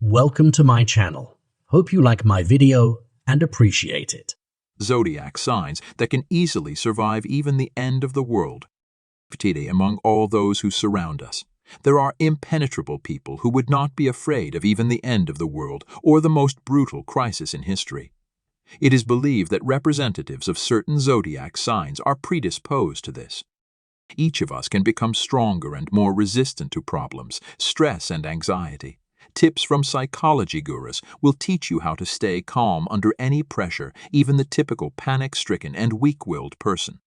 Welcome to my channel. Hope you like my video and appreciate it. Zodiac signs that can easily survive even the end of the world. Among all those who surround us, there are impenetrable people who would not be afraid of even the end of the world or the most brutal crisis in history. It is believed that representatives of certain zodiac signs are predisposed to this. Each of us can become stronger and more resistant to problems, stress, and anxiety. Tips from psychology gurus will teach you how to stay calm under any pressure, even the typical panic-stricken and weak-willed person.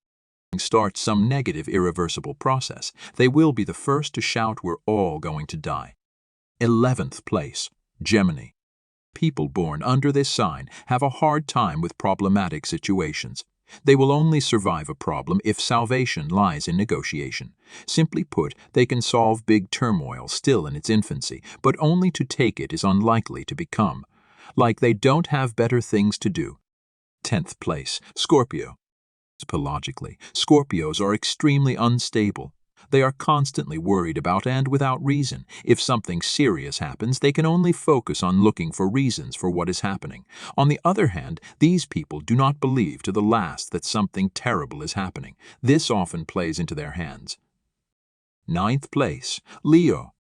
Starts some negative, irreversible process, they will be the first to shout, "We're all going to die." 11th place, Gemini. People born under this sign have a hard time with problematic situations. They will only survive a problem if salvation lies in negotiation. Simply put, they can solve big turmoil still in its infancy, but only to take it is unlikely to become. Like they don't have better things to do. 10th place, Scorpio. Psychologically, Scorpios are extremely unstable. They are constantly worried about and without reason. If something serious happens, they can only focus on looking for reasons for what is happening. On the other hand, these people do not believe to the last that something terrible is happening. This often plays into their hands. 9th place, Leo.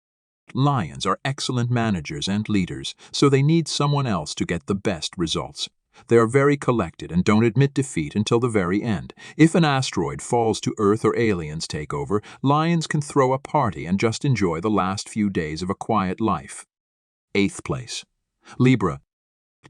Lions are excellent managers and leaders, so they need someone else to get the best results. They are very collected and don't admit defeat until the very end. If an asteroid falls to Earth or aliens take over, lions can throw a party and just enjoy the last few days of a quiet life. 8th place, Libra.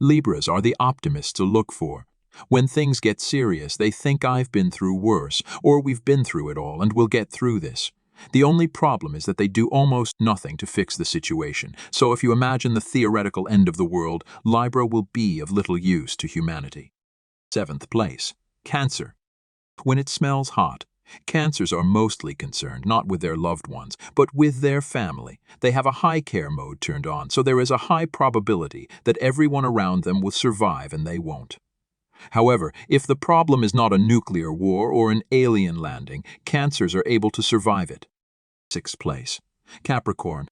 Libras are the optimists to look for. When things get serious, they think "I've been through worse," or "we've been through it all and we'll get through this." The only problem is that they do almost nothing to fix the situation, so if you imagine the theoretical end of the world, Libra will be of little use to humanity. 7th place, Cancer. When it smells hot, Cancers are mostly concerned not with their loved ones, but with their family. They have a high care mode turned on, so there is a high probability that everyone around them will survive and they won't. However, if the problem is not a nuclear war or an alien landing, Cancers are able to survive it. 6th place, Capricorn.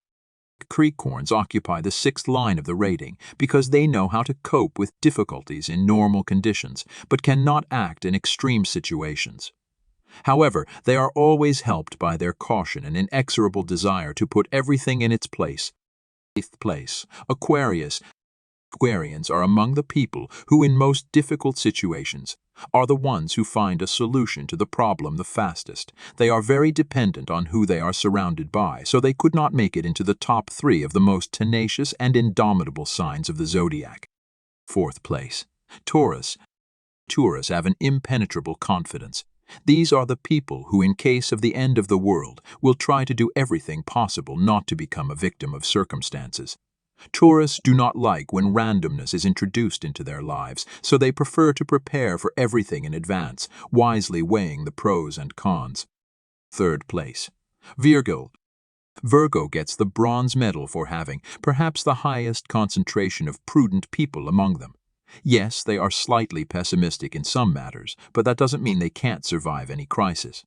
Capricorns occupy the 6th line of the rating because they know how to cope with difficulties in normal conditions, but cannot act in extreme situations. However, they are always helped by their caution and inexorable desire to put everything in its place. 8th place, Aquarius. Aquarians are among the people who, in most difficult situations, are the ones who find a solution to the problem the fastest. They are very dependent on who they are surrounded by, so they could not make it into the top 3 of the most tenacious and indomitable signs of the zodiac. 4th place, Taurus. Taurus have an impenetrable confidence. These are the people who, in case of the end of the world, will try to do everything possible not to become a victim of circumstances. Taurus do not like when randomness is introduced into their lives, so they prefer to prepare for everything in advance, wisely weighing the pros and cons. 3rd place, Virgo. Virgo gets the bronze medal for having perhaps the highest concentration of prudent people among them. Yes, they are slightly pessimistic in some matters, but that doesn't mean they can't survive any crisis.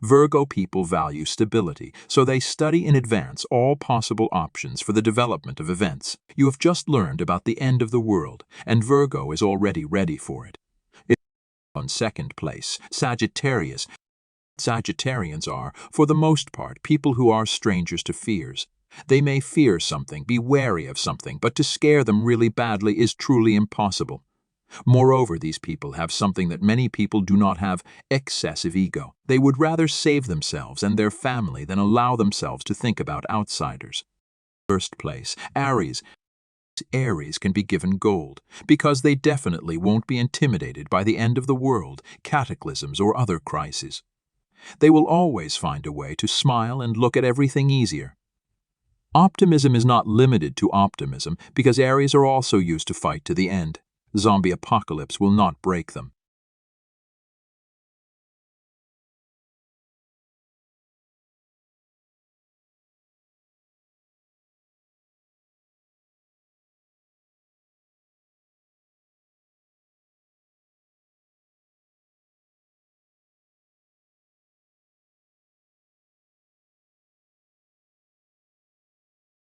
Virgo people value stability, so they study in advance all possible options for the development of events. You have just learned about the end of the world, and Virgo is already ready for it. On 2nd place, Sagittarius. Sagittarians are, for the most part, people who are strangers to fears. They may fear something, be wary of something, but to scare them really badly is truly impossible. Moreover, these people have something that many people do not have: excessive ego. They would rather save themselves and their family than allow themselves to think about outsiders. 1st place, Aries. Aries can be given gold, because they definitely won't be intimidated by the end of the world, cataclysms, or other crises. They will always find a way to smile and look at everything easier. Optimism is not limited to optimism, because Aries are also used to fight to the end. Zombie apocalypse will not break them.